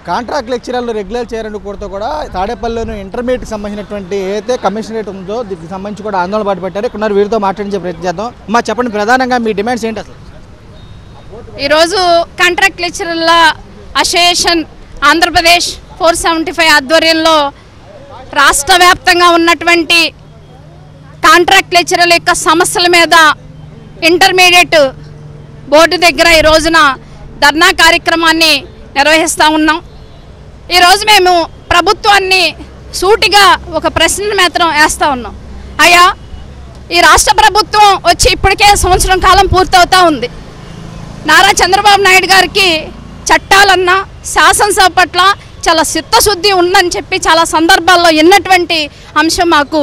Contract లెక్చరర్లు regular చేయాలని కోరుతూ కూడా తాడేపల్లిలోని ఇంటర్మీడియట్కి సంబంధించినటువంటి ఏదైతే కమిషనరేట్ ఉందో దీనికి సంబంధించి కూడా ఆందోళన బాటపట్టారు. ఇక్కడ వీరితో మాట్లాడించే ప్రయత్నం చేద్దాం. మా చెప్పండి, ప్రధానంగా మీ డిమాండ్స్ ఏంటి అసలు? ఈరోజు కాంట్రాక్ట్ లెక్చరర్ల అసోసియేషన్ ఆంధ్రప్రదేశ్ 475 ఆధ్వర్యంలో రాష్ట్ర వ్యాప్తంగా ఉన్నటువంటి కాంట్రాక్ట్ లెక్చరర్ల యొక్క సమస్యల మీద ఇంటర్మీడియట్ బోర్డు దగ్గర ఈ రోజున ధర్నా కార్యక్రమాన్ని నిర్వహిస్తూ ఉన్నాం. ఈరోజు మేము ప్రభుత్వాన్ని సూటిగా ఒక ప్రశ్న మాత్రం వేస్తూ ఉన్నాం. అయ్యా, ఈ రాష్ట్ర ప్రభుత్వం వచ్చి ఇప్పటికే సంవత్సరం కాలం పూర్తవుతూ ఉంది. నారా చంద్రబాబు నాయుడు గారికి చట్టాలన్నా శాసనసభ పట్ల చాలా చిత్తశుద్ధి ఉందని చెప్పి చాలా సందర్భాల్లో ఎన్నటువంటి అంశం మాకు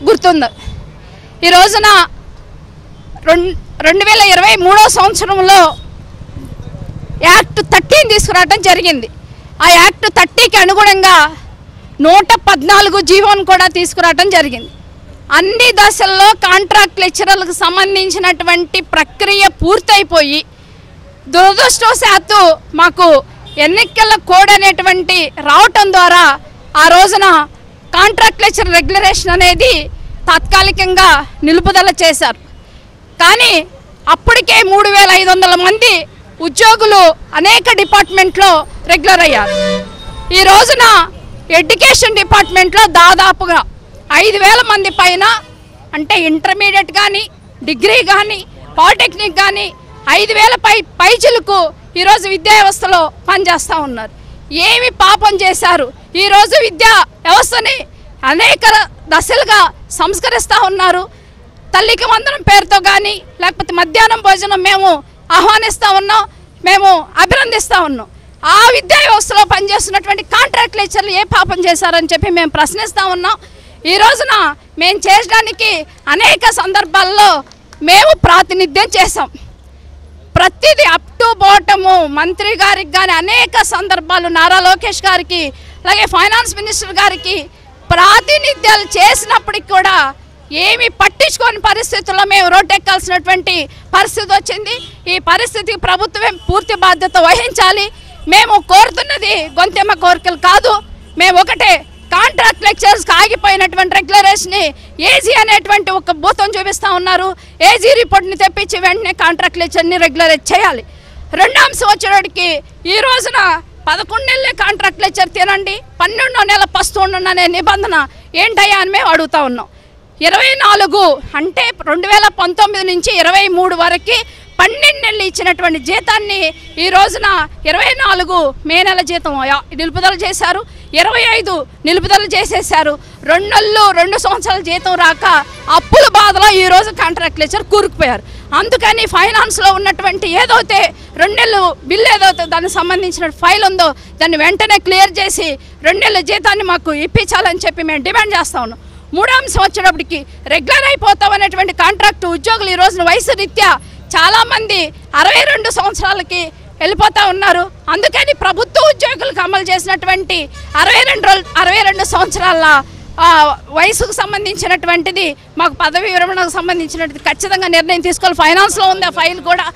గుర్తుంది. ఈ రోజున 2023 సంవత్సరంలో యాక్ట్ 30 తీసుకురావడం జరిగింది. ఆ యాక్ట్ 30కి అనుగుణంగా 114 జీవోను కూడా తీసుకురావడం జరిగింది. అన్ని దశల్లో కాంట్రాక్ట్ లెక్చరర్లకు సంబంధించినటువంటి ప్రక్రియ పూర్తయిపోయి దురదృష్టవశాత్తు మాకు ఎన్నికల కోడ్ అనేటువంటి రావటం ద్వారా ఆ రోజున కాంట్రాక్ట్ లెక్చర్ రెగ్యులరేషన్ అనేది తాత్కాలికంగా నిలుపుదల చేశారు. కానీ అప్పటికే 3500 మంది ఉద్యోగులు అనేక డిపార్ట్మెంట్లో రెగ్యులర్ అయ్యారు. ఈ రోజున ఎడ్యుకేషన్ డిపార్ట్మెంట్లో దాదాపుగా 5000 మంది పైన, అంటే ఇంటర్మీడియట్ కానీ డిగ్రీ కానీ పాలిటెక్నిక్ కానీ 5000 పైచులకు ఈరోజు విద్యా వ్యవస్థలో పనిచేస్తూ ఉన్నారు. ఏమి పాపం చేశారు? ఈరోజు విద్యా వ్యవస్థని అనేక దశలుగా సంస్కరిస్తూ ఉన్నారు. తల్లికి వందనం పేరుతో కానీ లేకపోతే మధ్యాహ్నం భోజనం మేము ఆహ్వానిస్తూ ఉన్నాం, మేము అభినందిస్తూ ఉన్నాం. ఆ విద్యా వ్యవస్థలో పనిచేస్తున్నటువంటి కాంట్రాక్ట్ లెక్చర్లు ఏ పాపం చేశారని చెప్పి మేము ప్రశ్నిస్తూ ఉన్నాం. ఈ రోజున మేము చేయడానికి అనేక సందర్భాల్లో మేము ప్రాతినిధ్యం చేసాం. ప్రతిదీ అప్ టు బాటము మంత్రి గారికి కానీ అనేక సందర్భాలు నారా లోకేష్ గారికి అలాగే ఫైనాన్స్ మినిస్టర్ గారికి ప్రాతినిధ్యాలు చేసినప్పటికి కూడా ఏమి పట్టించుకోని పరిస్థితుల్లో మేము రోడ్డెక్కాల్సినటువంటి పరిస్థితి వచ్చింది. ఈ పరిస్థితికి ప్రభుత్వం పూర్తి బాధ్యత వహించాలి. మేము కోరుతున్నది గొంతెమ్మ కోరికలు కాదు. మేము ఒకటే, కాంట్రాక్ట్ లెక్చర్స్కి ఆగిపోయినటువంటి రెగ్యులరేషన్ని ఏజీ అనేటువంటి ఒక భూతం చూపిస్తూ ఉన్నారు. ఏజీ రిపోర్ట్ని తెప్పించి వెంటనే కాంట్రాక్ట్ లెక్చర్ని రెగ్యులరైజ్ చేయాలి. రెండో అంశం వచ్చేటికి ఈ రోజున 11 నెలలే కాంట్రాక్ట్ లెక్చర్ తినండి, 12వ నెల పస్తుండండి అనే నిబంధన ఏంటయ్యా అని మేము అడుగుతూ ఉన్నాం. 24 అంటే 2019 నుంచి 23 వరకు 12 నెలలు ఇచ్చినటువంటి జీతాన్ని ఈ రోజున 24 మే నెల జీతం నిలుపుదల చేశారు, 25 నిలుపుదల చేసేసారు. 2 నెలలు 2 సంవత్సరాల జీతం రాక అప్పుల బాధలో ఈరోజు కాంట్రాక్ట్ లెక్చర్ కూరుకుపోయారు. అందుకని ఫైనాన్స్లో ఉన్నటువంటి ఏదైతే 2 నెలలు బిల్లు ఏదైతే దానికి సంబంధించిన ఫైల్ ఉందో దాన్ని వెంటనే క్లియర్ చేసి 2 నెలల జీతాన్ని మాకు ఇప్పించాలని చెప్పి మేము డిమాండ్ చేస్తూ ఉన్నాం. మూడో అంశం వచ్చేటప్పటికి రెగ్యులర్ అయిపోతామనేటువంటి కాంట్రాక్టు ఉద్యోగులు ఈ రోజున వయసు రీత్యా చాలామంది 62 సంవత్సరాలకి వెళ్ళిపోతూ ఉన్నారు. అందుకని ప్రభుత్వ ఉద్యోగులకు అమలు చేసినటువంటి 62 సంవత్సరాల వయసుకు సంబంధించినటువంటిది మాకు పదవి విరమణకు సంబంధించినటువంటి ఖచ్చితంగా నిర్ణయం తీసుకోవాలి. ఫైనాన్స్లో ఉంది ఆ ఫైల్ కూడా.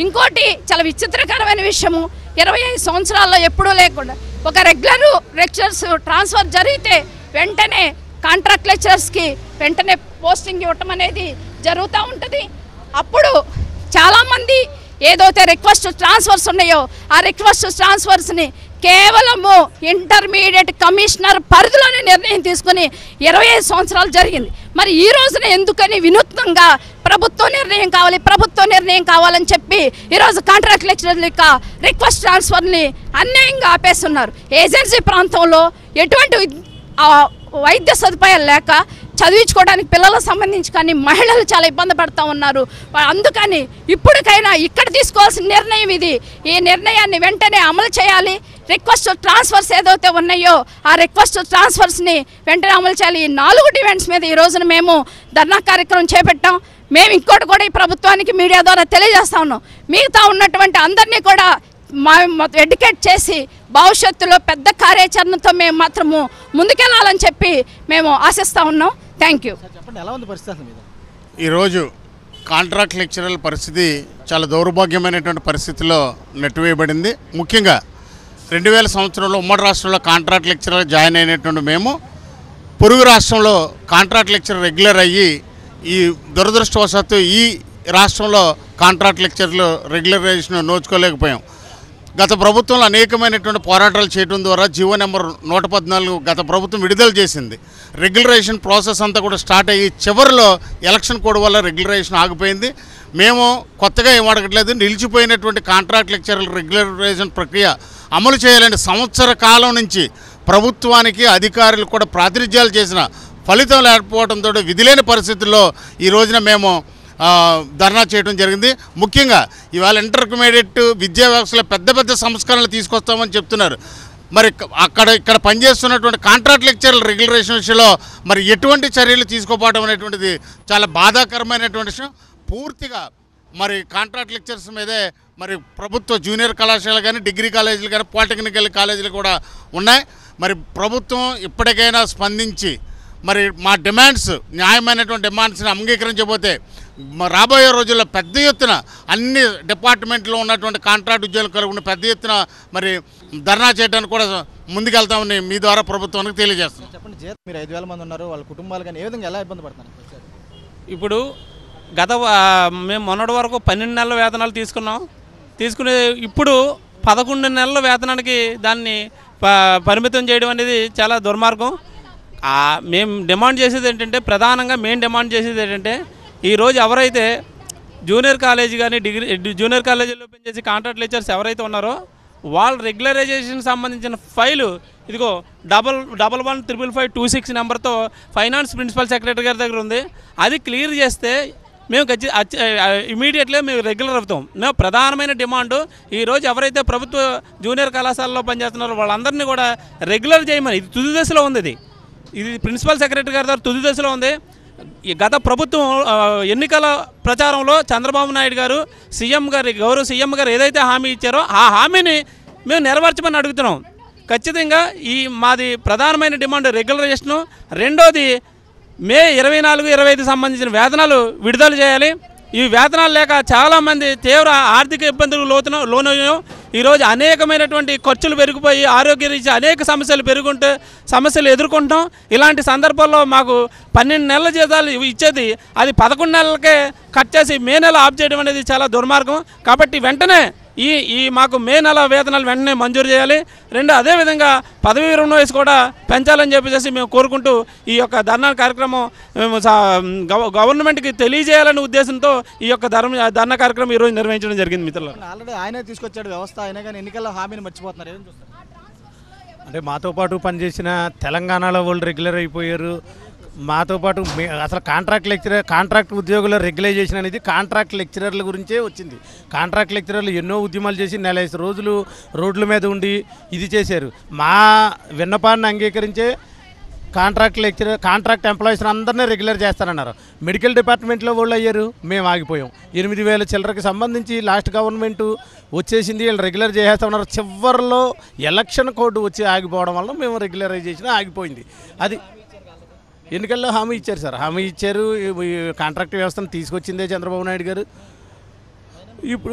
ఇంకోటి చాలా విచిత్రకరమైన విషయము, 25 సంవత్సరాల్లో ఎప్పుడూ లేకుండా ఒక రెగ్యులర్ లెక్చరర్స్ ట్రాన్స్ఫర్ జరిగితే వెంటనే కాంట్రాక్ట్ లెక్చరర్స్కి వెంటనే పోస్టింగ్ ఇవ్వటం అనేది జరుగుతూ ఉంటుంది. అప్పుడు చాలామంది ఏదైతే రిక్వెస్ట్ ట్రాన్స్ఫర్స్ ఉన్నాయో ఆ రిక్వెస్ట్ ట్రాన్స్ఫర్స్ని కేవలము ఇంటర్మీడియట్ కమిషనర్ పరిధిలోనే నిర్ణయం తీసుకుని 25 సంవత్సరాలు జరిగింది. మరి ఈ రోజున ఎందుకని వినూత్నంగా ప్రభుత్వ నిర్ణయం కావాలని చెప్పి ఈరోజు కాంట్రాక్ట్ లెక్చరర్ల యొక్క రిక్వెస్ట్ ట్రాన్స్ఫర్ని అన్యాయంగా ఆపేస్తున్నారు. ఏజెన్సీ ప్రాంతంలో ఎటువంటి వైద్య సదుపాయాలు లేక చదివించుకోవడానికి పిల్లలకు సంబంధించి కానీ మహిళలు చాలా ఇబ్బంది పడుతూ ఉన్నారు. అందుకని ఇప్పటికైనా ఇక్కడ తీసుకోవాల్సిన నిర్ణయం ఇది. ఈ నిర్ణయాన్ని వెంటనే అమలు చేయాలి. రిక్వెస్ట్ ట్రాన్స్ఫర్స్ ఏదైతే ఉన్నాయో ఆ రిక్వెస్ట్ ట్రాన్స్ఫర్స్ని వెంటనే అమలు చేయాలి. ఈ 4 డిమాండ్స్ మీద ఈ రోజున మేము ధర్నా కార్యక్రమం చేపట్టాం. మేము ఇంకోటి కూడా ఈ ప్రభుత్వానికి మీడియా ద్వారా తెలియజేస్తా ఉన్నాం. మిగతా ఉన్నటువంటి అందరినీ కూడా ఎడ్యుకేట్ చేసి భవిష్యత్తులో పెద్ద కార్యాచరణతో మేము మాత్రము ముందుకెళ్ళాలని చెప్పి మేము ఆశిస్తూ ఉన్నాం. Thank you. ఈరోజు కాంట్రాక్ట్ లెక్చరర్ల పరిస్థితి చాలా దౌర్భాగ్యమైనటువంటి పరిస్థితిలో నెట్టివేయబడింది. ముఖ్యంగా 2000 సంవత్సరంలో ఉమ్మడి రాష్ట్రంలో కాంట్రాక్ట్ లెక్చరర్ జాయిన్ అయినటువంటి మేము పొరుగు రాష్ట్రంలో కాంట్రాక్ట్ లెక్చరర్ రెగ్యులర్ అయ్యి ఈ దురదృష్టవశాత్తు ఈ రాష్ట్రంలో కాంట్రాక్ట్ లెక్చర్లు రెగ్యులరైజేషన్ నోచుకోలేకపోయాం. గత ప్రభుత్వంలో అనేకమైనటువంటి పోరాటాలు చేయడం ద్వారా జీవో నెంబర్ 114 గత ప్రభుత్వం విడుదల చేసింది. రెగ్యులరైజేషన్ ప్రాసెస్ అంతా కూడా స్టార్ట్ అయ్యి చివరిలో ఎలక్షన్ కోడ్ వల్ల రెగ్యులరైజేషన్ ఆగిపోయింది. మేము కొత్తగా ఏం అడగట్లేదు, నిలిచిపోయినటువంటి కాంట్రాక్ట్ లెక్చరర్ల రెగ్యులరైజేషన్ ప్రక్రియ అమలు చేయాలని సంవత్సర కాలం నుంచి ప్రభుత్వానికి అధికారులు కూడా ప్రాతినిధ్యాలు చేసిన ఫలితం లేకపోవడంతో విధిలేని పరిస్థితుల్లో ఈ రోజున మేము ధర్నా చేయడం జరిగింది. ముఖ్యంగా ఇవాళ ఇంటర్మీడియట్ విద్యా వ్యవస్థలో పెద్ద పెద్ద సంస్కరణలు తీసుకొస్తామని చెప్తున్నారు. మరి ఇక్కడ పనిచేస్తున్నటువంటి కాంట్రాక్ట్ లెక్చరర్ల రెగ్యులరేషన్ విషయంలో మరి ఎటువంటి చర్యలు తీసుకోపోవడం అనేటువంటిది చాలా బాధాకరమైనటువంటి విషయం. పూర్తిగా మరి కాంట్రాక్ట్ లెక్చర్స్ మీదే మరి ప్రభుత్వ జూనియర్ కళాశాల కానీ డిగ్రీ కాలేజీలు కానీ పాలిటెక్నికల్ కాలేజీలు కూడా ఉన్నాయి. మరి ప్రభుత్వం ఇప్పటికైనా స్పందించి మరి మా డిమాండ్స్ న్యాయమైనటువంటి డిమాండ్స్ని అంగీకరించకపోతే రాబోయే రోజుల్లో పెద్ద ఎత్తున అన్ని డిపార్ట్మెంట్లో ఉన్నటువంటి కాంట్రాక్ట్ ఉద్యోగులు కలుగున్న పెద్ద ఎత్తున మరి ధర్నా చేయడానికి కూడా ముందుకెళ్తామని మీ ద్వారా ప్రభుత్వానికి తెలియజేస్తున్నాం. చెప్పండి, మీరు 5000 మంది ఉన్నారు, వాళ్ళ కుటుంబాలు కానీ ఏ విధంగా ఎలా ఇబ్బంది పడుతున్నారు? ఇప్పుడు మేము మొన్నటి వరకు 12 నెలల వేతనాలు తీసుకునే ఇప్పుడు 11 నెలల వేతనానికి దాన్ని పరిమితం చేయడం అనేది చాలా దుర్మార్గం. మేము డిమాండ్ చేసేది ఏంటంటే, ప్రధానంగా మేము డిమాండ్ చేసేది ఏంటంటే, ఈరోజు ఎవరైతే జూనియర్ కాలేజీ కానీ జూనియర్ కాలేజీలో పనిచేసి కాంట్రాక్ట్ లెక్చర్స్ ఎవరైతే ఉన్నారో వాళ్ళ రెగ్యులరైజేషన్ సంబంధించిన ఫైలు ఇదిగో 111556 నెంబర్తో ఫైనాన్స్ ప్రిన్సిపల్ సెక్రటరీ గారి దగ్గర ఉంది. అది క్లియర్ చేస్తే మేము ఇమీడియట్లీ మేము రెగ్యులర్ అవుతాం. మేము ప్రధానమైన డిమాండ్ ఈరోజు ఎవరైతే ప్రభుత్వ జూనియర్ కళాశాలలో పనిచేస్తున్నారో వాళ్ళందరినీ కూడా రెగ్యులర్ చేయమని. ఇది తుది దశలో ఉంది. ఇది ప్రిన్సిపల్ సెక్రటరీ గారి దగ్గర తుది దశలో ఉంది. గత ప్రభుత్వం ఎన్నికల ప్రచారంలో చంద్రబాబు నాయుడు గారు గౌరవ సీఎం గారు ఏదైతే హామీ ఇచ్చారో ఆ హామీని మేము నెరవేర్చమని అడుగుతున్నాం. ఖచ్చితంగా మాది ప్రధానమైన డిమాండ్ రెగ్యులరైజేషను. రెండోది మే 24, 25 సంబంధించిన వేతనాలు విడుదల చేయాలి. ఈ వేతనాలు లేక చాలామంది తీవ్ర ఆర్థిక ఇబ్బందులు లోనయ్యాం. ఈరోజు అనేకమైనటువంటి ఖర్చులు పెరిగిపోయి ఆరోగ్య రీత్యా అనేక సమస్యలు ఎదుర్కొంటాం. ఇలాంటి సందర్భాల్లో మాకు 12 నెలల జీతాలు ఇచ్చేది అది 11 నెలలకే కట్ చేసి మే నెల ఆఫ్ చేయడం అనేది చాలా దుర్మార్గం. కాబట్టి వెంటనే మాకు మే నెల వేతనాలు వెంటనే మంజూరు చేయాలి. రెండు, అదేవిధంగా పదవీ విరమణ వయసు కూడా పెంచాలని చెప్పేసి మేము కోరుకుంటూ ఈ యొక్క ధర్నా కార్యక్రమం మేము గవర్నమెంట్కి తెలియజేయాలనే ఉద్దేశంతో ఈ యొక్క ధర్నా కార్యక్రమం ఈరోజు నిర్వహించడం జరిగింది. మిత్రులు, ఆల్రెడీ ఆయనే తీసుకొచ్చాడు వ్యవస్థ, అయినా కానీ ఎన్నికల్లో హామీని మర్చిపోతున్నారు. ఏం చూస్తారు? అంటే మాతో పాటు పనిచేసిన తెలంగాణలో వాళ్ళు రెగ్యులర్ అయిపోయారు. మాతో పాటు అసలు కాంట్రాక్ట్ ఉద్యోగుల రెగ్యులైజేషన్ అనేది కాంట్రాక్ట్ లెక్చరర్ల గురించే వచ్చింది. కాంట్రాక్ట్ లెక్చరర్లు ఎన్నో ఉద్యమాలు చేసి 45 రోజులు రోడ్ల మీద ఉండి ఇది చేశారు. మా విన్నపాన్ని అంగీకరించే కాంట్రాక్ట్ ఎంప్లాయీస్ అందరినీ రెగ్యులర్ చేస్తారన్నారు. మెడికల్ డిపార్ట్మెంట్లో వాళ్ళు అయ్యారు, మేము ఆగిపోయాం. 8000 చిల్లరకి సంబంధించి లాస్ట్ గవర్నమెంట్ వచ్చేసింది, వీళ్ళు రెగ్యులర్ చేసేస్తామన్నారు. చివరిలో ఎలక్షన్ కోడ్ వచ్చి ఆగిపోవడం వల్ల మేము రెగ్యులరైజేషన్ ఆగిపోయింది. అది ఎన్నికల్లో హామీ ఇచ్చారు సార్, హామీ ఇచ్చారు. కాంట్రాక్ట్ వ్యవస్థను తీసుకొచ్చిందే చంద్రబాబు నాయుడు గారు.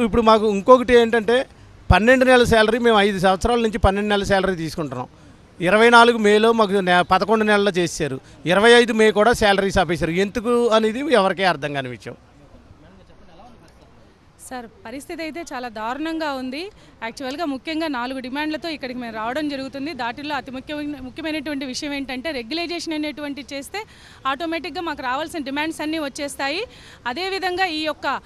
ఇప్పుడు మాకు ఇంకొకటి ఏంటంటే 12 నెలల శాలరీ మేము 5 సంవత్సరాల నుంచి 12 నెలల శాలరీ తీసుకుంటున్నాం. 24 మేలో మాకు 11 నెలల్లో చేశారు. 25 మే కూడా శాలరీస్ ఆపేశారు. ఎందుకు అనేది ఎవరికీ అర్థం కాని విషయం. సార్, పరిస్థితి అయితే చాలా దారుణంగా ఉంది. యాక్చువల్గా ముఖ్యంగా 4 డిమాండ్లతో ఇక్కడికి మేము రావడం జరుగుతుంది. దాటిలో అతి ముఖ్యమైనటువంటి విషయం ఏంటంటే రెగ్యులైజేషన్ అనేటువంటి చేస్తే ఆటోమేటిక్గా మాకు రావాల్సిన డిమాండ్స్ అన్నీ వచ్చేస్తాయి. అదేవిధంగా ఈ యొక్క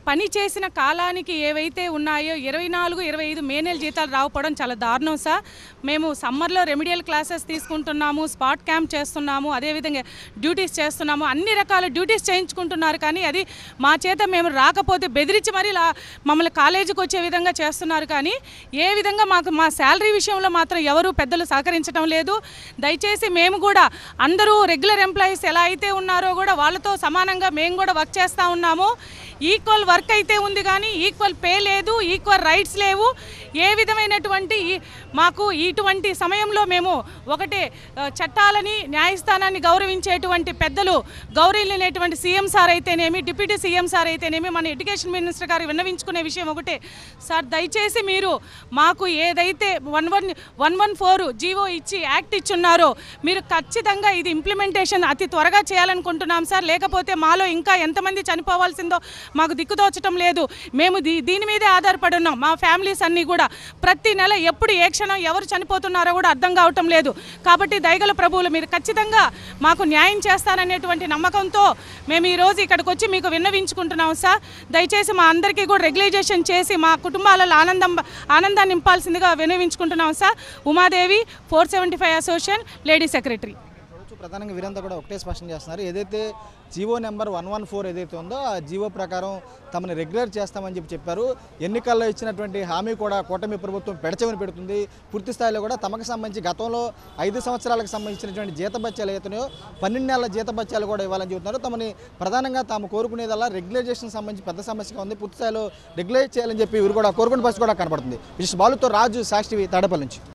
పని చేసిన కాలానికి ఏవైతే ఉన్నాయో 24, 25 మే నెల జీతాలు రాకపోవడం చాలా దారుణం సార్. మేము సమ్మర్లో రెమిడియల్ క్లాసెస్ తీసుకుంటున్నాము, స్పాట్ క్యాంప్ చేస్తున్నాము, అదేవిధంగా డ్యూటీస్ చేస్తున్నాము, అన్ని రకాల డ్యూటీస్ చేయించుకుంటున్నారు. కానీ అది మా చేత మేము రాకపోతే బెదిరించి మరి మమ్మల్ని కాలేజీకి వచ్చే విధంగా చేస్తున్నారు. కానీ ఏ విధంగా మా శాలరీ విషయంలో మాత్రం ఎవరు పెద్దలు సహకరించడం లేదు. దయచేసి మేము కూడా అందరూ రెగ్యులర్ ఎంప్లాయీస్ ఎలా అయితే ఉన్నారో కూడా వాళ్ళతో సమానంగా మేము కూడా వర్క్ చేస్తూ ఉన్నాము. ఈక్వల్ వర్క్ అయితే ఉంది కానీ ఈక్వల్ పే లేదు, ఈక్వల్ రైట్స్ లేవు. ఏ విధమైనటువంటి మాకు ఇటువంటి సమయంలో మేము ఒకటే చట్టాలని న్యాయస్థానాన్ని గౌరవించేటువంటి పెద్దలు గౌరవించినటువంటి సీఎం సార్ అయితేనేమి, డిప్యూటీ సీఎం సార్ అయితేనేమి, మన ఎడ్యుకేషన్ మినిస్టర్ గారు విన్నవించుకునే విషయం ఒకటే, సార్ దయచేసి మీరు మాకు ఏదైతే 114 జీవో ఇచ్చి యాక్ట్ ఇచ్చున్నారో మీరు ఖచ్చితంగా ఇది ఇంప్లిమెంటేషన్ అతి త్వరగా చేయాలనుకుంటున్నాం సార్. లేకపోతే మాలో ఇంకా ఎంతమంది చనిపోవాల్సిందో మాకు దిక్కుతోచటం లేదు. మేము దీని మీదే ఆధారపడి ఉన్నాం. మా ఫ్యామిలీస్ అన్నీ కూడా ప్రతి నెల ఎప్పుడు ఏ క్షణం ఎవరు చనిపోతున్నారో కూడా అర్థం కావటం లేదు. కాబట్టి దయగల ప్రభువులు మీరు ఖచ్చితంగా మాకు న్యాయం చేస్తారనేటువంటి నమ్మకంతో మేము ఈరోజు ఇక్కడికి వచ్చి మీకు విన్నవించుకుంటున్నాం సార్. దయచేసి మా అందరికీ కూడా రెగ్యులైజేషన్ చేసి మా కుటుంబాలలో ఆనందాన్ని నింపాల్సిందిగా విన్నవించుకుంటున్నాం sir. Umadevi 475 association lady secretary. ప్రధానంగా వీరంతా కూడా ఒకటే స్పష్టం చేస్తున్నారు, ఏదైతే జీవో నెంబర్ 114 ఏదైతే ఉందో ఆ జీవో ప్రకారం తమని రెగ్యులర్ చేస్తామని చెప్పారు. ఎన్నికల్లో ఇచ్చినటువంటి హామీ కూడా కూటమి ప్రభుత్వం పెడచెవిని పెడుతుంది. పూర్తి స్థాయిలో కూడా తమకు సంబంధించి గతంలో 5 సంవత్సరాలకు సంబంధించినటువంటి జీతభత్యాలు ఏదైతున్నాయో 12 నెలల జీతభత్యాలు కూడా ఇవ్వాలని చెబుతున్నారు. తమని ప్రధానంగా తాము కోరుకునేదల్లా రెగ్యులైజేషన్ సంబంధించి పెద్ద సమస్యగా ఉంది. పూర్తి స్థాయిలో రెగ్యులైజ్ చేయాలని చెప్పి వీరు కూడా కోరుకునే పరిస్థితి కూడా కనపడుతుంది. బాలుతో రాజు, సాక్షి టీవీ, తాడేపల్లి నుంచి.